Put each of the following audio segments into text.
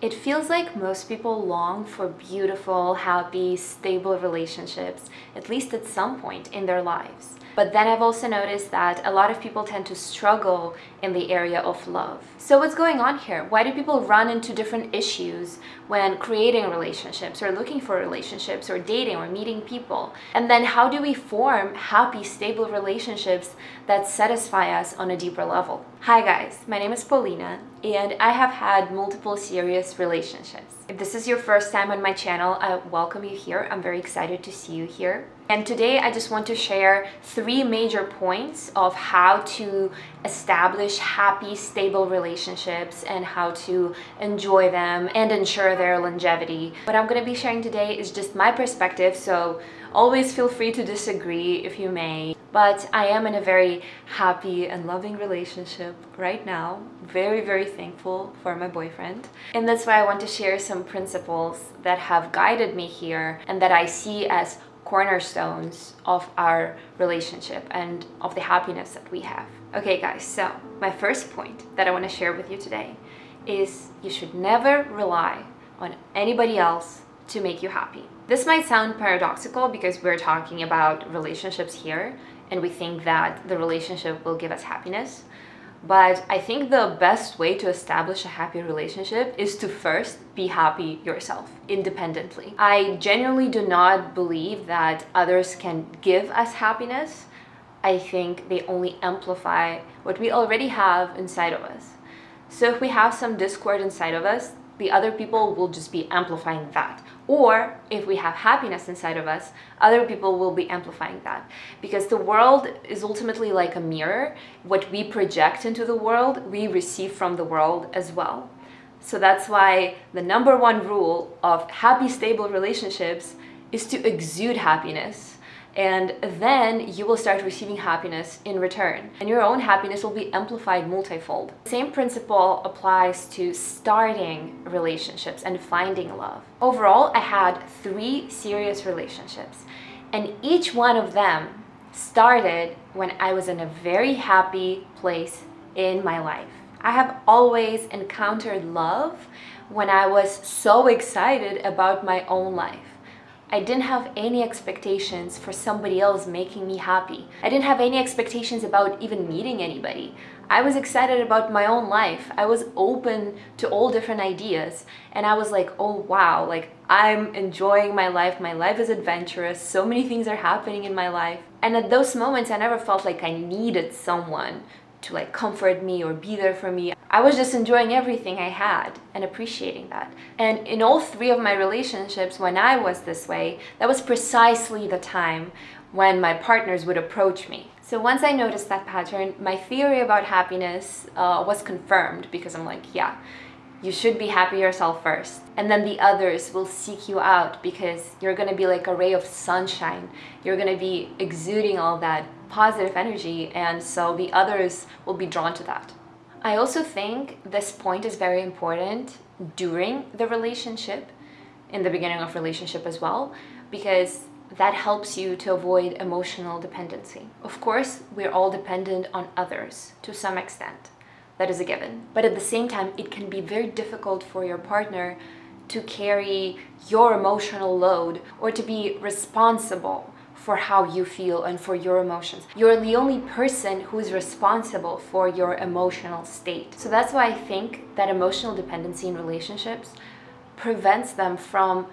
It feels like most people long for beautiful, happy, stable relationships, at least at some point in their lives. But then I've also noticed that a lot of people tend to struggle in the area of love. So what's going on here? Why do people run into different issues when creating relationships or looking for relationships or dating or meeting people? And then how do we form happy, stable relationships that satisfy us on a deeper level? Hi guys, my name is Polina and I have had multiple serious relationships. If this is your first time on my channel, I welcome you here. I'm very excited to see you here. And today I just want to share 3 major points of how to establish happy, stable relationships and how to enjoy them and ensure their longevity. What I'm going to be sharing today is just my perspective, so always feel free to disagree if you may. But I am in a very happy and loving relationship right now. Very, very thankful for my boyfriend. And that's why I want to share some principles that have guided me here and that I see as cornerstones of our relationship and of the happiness that we have. Okay guys, so my first point that I want to share with you today is you should never rely on anybody else to make you happy. This might sound paradoxical because we're talking about relationships here and we think that the relationship will give us happiness. But I think the best way to establish a happy relationship is to first be happy yourself, independently. I genuinely do not believe that others can give us happiness. I think they only amplify what we already have inside of us. So if we have some discord inside of us, the other people will just be amplifying that. Or if we have happiness inside of us, other people will be amplifying that. Because the world is ultimately like a mirror. What we project into the world, we receive from the world as well. So that's why the number 1 rule of happy, stable relationships is to exude happiness. And then you will start receiving happiness in return. And your own happiness will be amplified multifold. The same principle applies to starting relationships and finding love. Overall, I had 3 serious relationships. And each one of them started when I was in a very happy place in my life. I have always encountered love when I was so excited about my own life. I didn't have any expectations for somebody else making me happy. I didn't have any expectations about even meeting anybody. I was excited about my own life. I was open to all different ideas. And I was like, oh wow, like I'm enjoying my life. My life is adventurous. So many things are happening in my life. And at those moments, I never felt like I needed someone to like comfort me or be there for me. I was just enjoying everything I had and appreciating that. And in all 3 of my relationships, when I was this way, that was precisely the time when my partners would approach me. So once I noticed that pattern, my theory about happiness was confirmed because I'm like, yeah, you should be happy yourself first. And then the others will seek you out because you're going to be like a ray of sunshine. You're going to be exuding all that positive energy, and so the others will be drawn to that. I also think this point is very important during the relationship, in the beginning of relationship as well, because that helps you to avoid emotional dependency. Of course, we're all dependent on others to some extent. That is a given. But at the same time, it can be very difficult for your partner to carry your emotional load or to be responsible for how you feel and for your emotions. You're the only person who is responsible for your emotional state. So that's why I think that emotional dependency in relationships prevents them from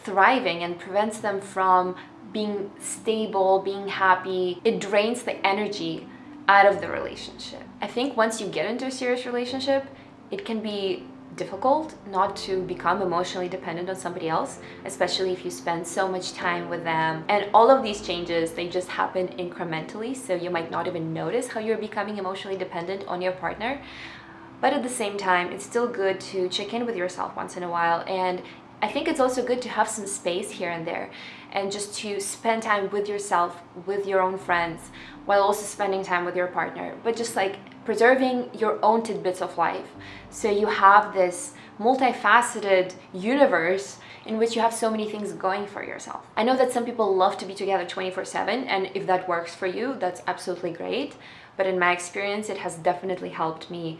thriving and prevents them from being stable, being happy. It drains the energy out of the relationship. I think once you get into a serious relationship, it can be difficult not to become emotionally dependent on somebody else, especially if you spend so much time with them. And all of these changes, they just happen incrementally, so you might not even notice how you're becoming emotionally dependent on your partner. But at the same time, it's still good to check in with yourself once in a while. And I think it's also good to have some space here and there and just to spend time with yourself, with your own friends, while also spending time with your partner, but just like preserving your own tidbits of life. So you have this multifaceted universe in which you have so many things going for yourself. I know that some people love to be together 24/7, and if that works for you, that's absolutely great. But in my experience, it has definitely helped me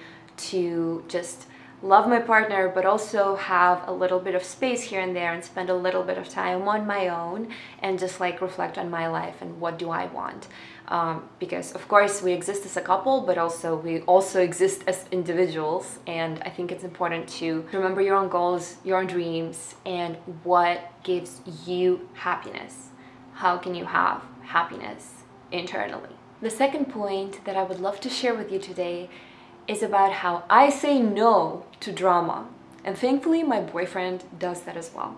to just love my partner, but also have a little bit of space here and there and spend a little bit of time on my own and just like reflect on my life and what do I want. Because of course we exist as a couple, but also we also exist as individuals. And I think it's important to remember your own goals, your own dreams, and what gives you happiness. How can you have happiness internally? The second point that I would love to share with you today is about how I say no to drama. And thankfully my boyfriend does that as well.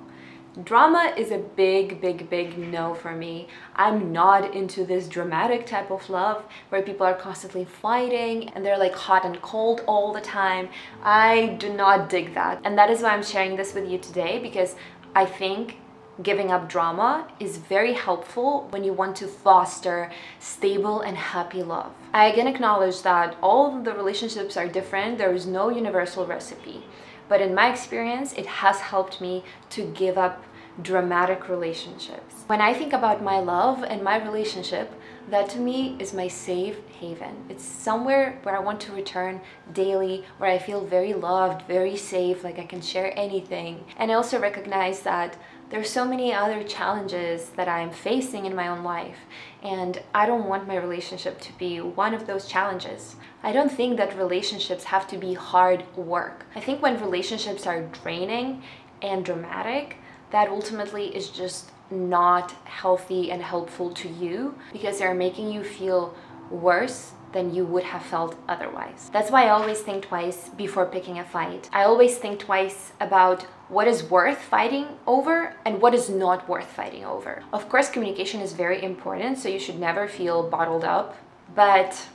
Drama is a big no for me. I'm not into this dramatic type of love where people are constantly fighting and they're like hot and cold all the time. I do not dig that. And that is why I'm sharing this with you today, because I think giving up drama is very helpful when you want to foster stable and happy love. I again acknowledge that all of the relationships are different. There is no universal recipe. But in my experience, it has helped me to give up dramatic relationships. When I think about my love and my relationship, that to me is my safe haven. It's somewhere where I want to return daily, where I feel very loved, very safe, like I can share anything. And I also recognize that there's so many other challenges that I'm facing in my own life, and I don't want my relationship to be one of those challenges. I don't think that relationships have to be hard work. I think when relationships are draining and dramatic, that ultimately is just not healthy and helpful to you, because they're making you feel worse than you would have felt otherwise. That's why I always think twice before picking a fight. I always think twice about what is worth fighting over and what is not worth fighting over. Of course, communication is very important, so you should never feel bottled up, but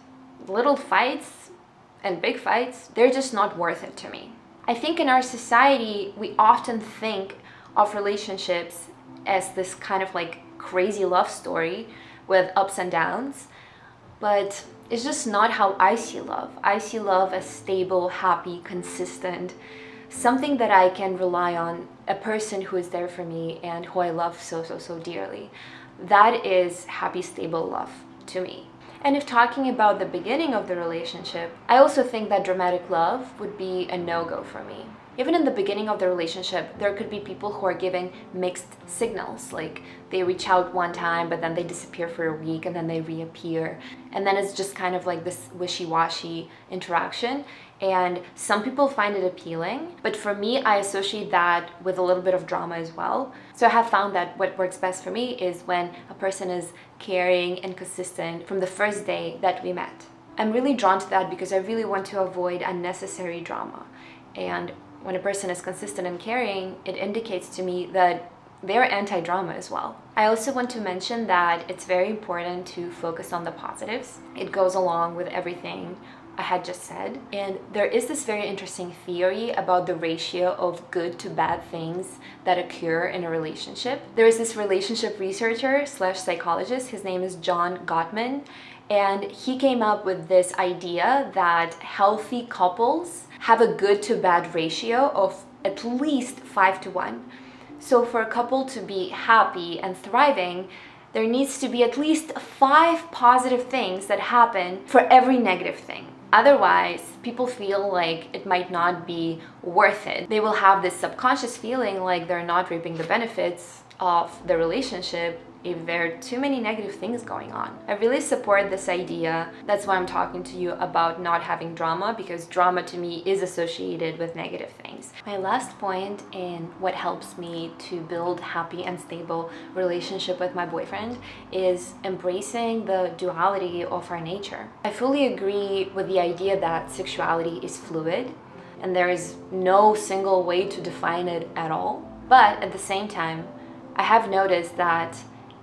little fights and big fights, they're just not worth it to me. I think in our society, we often think of relationships as this kind of like crazy love story with ups and downs, but it's just not how I see love. I see love as stable, happy, consistent, something that I can rely on, a person who is there for me and who I love so dearly. That is happy, stable love to me. And if talking about the beginning of the relationship, I also think that dramatic love would be a no-go for me. Even in the beginning of the relationship, there could be people who are giving mixed signals, like they reach out one time, but then they disappear for a week and then they reappear. And then it's just kind of like this wishy-washy interaction. And some people find it appealing, but for me, I associate that with a little bit of drama as well. So I have found that what works best for me is when a person is caring and consistent from the first day that we met. I'm really drawn to that because I really want to avoid unnecessary drama. And when a person is consistent and caring, it indicates to me that they're anti-drama as well. I also want to mention that it's very important to focus on the positives. It goes along with everything I had just said. And there is this very interesting theory about the ratio of good to bad things that occur in a relationship. There is this relationship researcher / psychologist, his name is John Gottman, and he came up with this idea that healthy couples have a good to bad ratio of at least 5-1. So for a couple to be happy and thriving, there needs to be at least 5 positive things that happen for every negative thing. Otherwise, people feel like it might not be worth it. They will have this subconscious feeling like they're not reaping the benefits of the relationship if there are too many negative things going on. I really support this idea. That's why I'm talking to you about not having drama, because drama to me is associated with negative things. My last point in what helps me to build happy and stable relationship with my boyfriend is embracing the duality of our nature. I fully agree with the idea that sexuality is fluid and there is no single way to define it at all. But at the same time, I have noticed that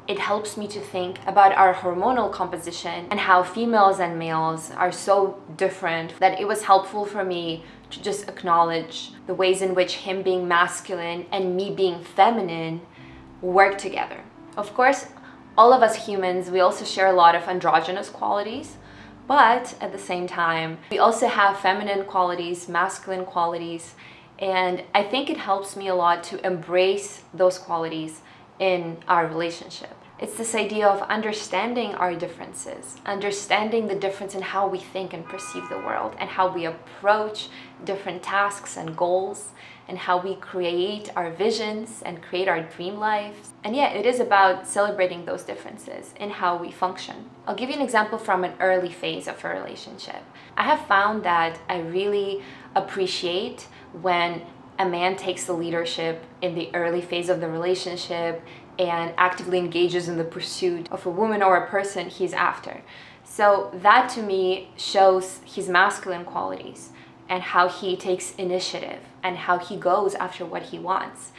it helps me to think about our hormonal composition and how females and males are so different, that it was helpful for me to just acknowledge the ways in which him being masculine and me being feminine work together. Of course, all of us humans, we also share a lot of androgynous qualities, but at the same time, we also have feminine qualities, masculine qualities, and I think it helps me a lot to embrace those qualities in our relationship. It's this idea of understanding our differences, understanding the difference in how we think and perceive the world, and how we approach different tasks and goals, and how we create our visions and create our dream lives. And yeah, it is about celebrating those differences in how we function. I'll give you an example from an early phase of a relationship. I have found that I really appreciate when a man takes the leadership in the early phase of the relationship and actively engages in the pursuit of a woman or a person he's after. So that to me shows his masculine qualities and how he takes initiative and how he goes after what he wants.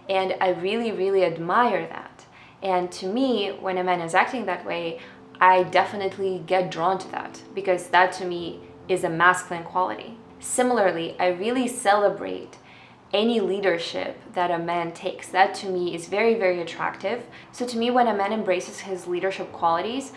And I really, really admire that. And to me, when a man is acting that way, I definitely get drawn to that, because that to me is a masculine quality. Similarly, I really celebrate any leadership that a man takes. That to me is very, very attractive. So to me, when a man embraces his leadership qualities,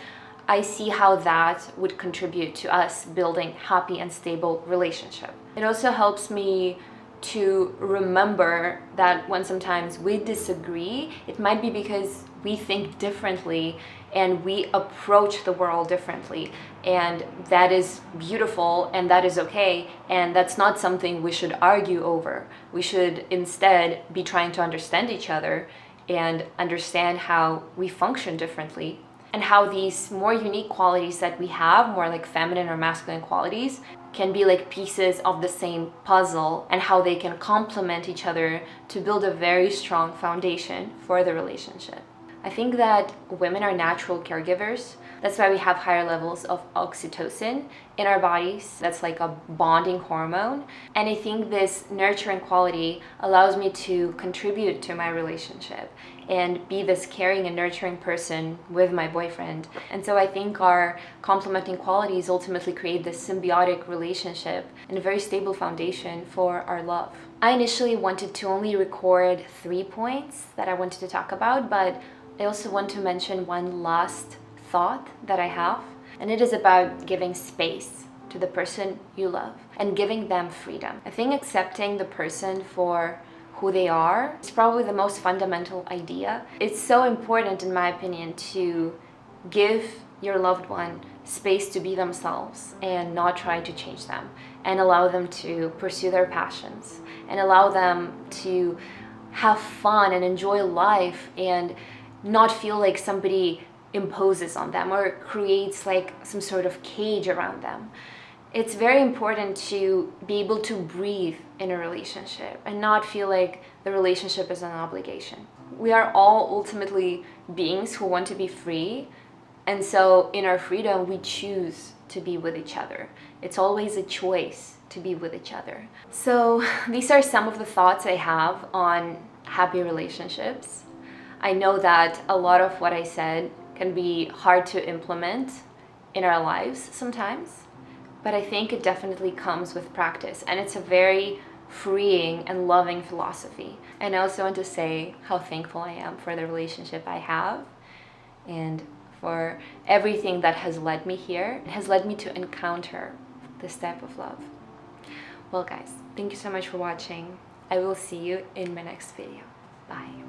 I see how that would contribute to us building happy and stable relationship. It also helps me to remember that when sometimes we disagree, it might be because we think differently and we approach the world differently, and that is beautiful and that is okay, and that's not something we should argue over. We should instead be trying to understand each other and understand how we function differently, and how these more unique qualities that we have, more like feminine or masculine qualities, can be like pieces of the same puzzle, and how they can complement each other to build a very strong foundation for the relationship. I think that women are natural caregivers. That's why we have higher levels of oxytocin in our bodies. That's like a bonding hormone. And I think this nurturing quality allows me to contribute to my relationship and be this caring and nurturing person with my boyfriend. And so I think our complementing qualities ultimately create this symbiotic relationship and a very stable foundation for our love. I initially wanted to only record 3 points that I wanted to talk about, but I also want to mention one last thought that I have, and it is about giving space to the person you love and giving them freedom. I think accepting the person for who they are is probably the most fundamental idea. It's so important, in my opinion, to give your loved one space to be themselves and not try to change them, and allow them to pursue their passions, and allow them to have fun and enjoy life, and not feel like somebody imposes on them or creates like some sort of cage around them. It's very important to be able to breathe in a relationship and not feel like the relationship is an obligation. We are all ultimately beings who want to be free, and so in our freedom we choose to be with each other. It's always a choice to be with each other. So these are some of the thoughts I have on happy relationships. I know that a lot of what I said can be hard to implement in our lives sometimes, but I think it definitely comes with practice, and it's a very freeing and loving philosophy. And I also want to say how thankful I am for the relationship I have and for everything that has led me here. It has led me to encounter this type of love. Well guys, thank you so much for watching. I will see you in my next video. Bye.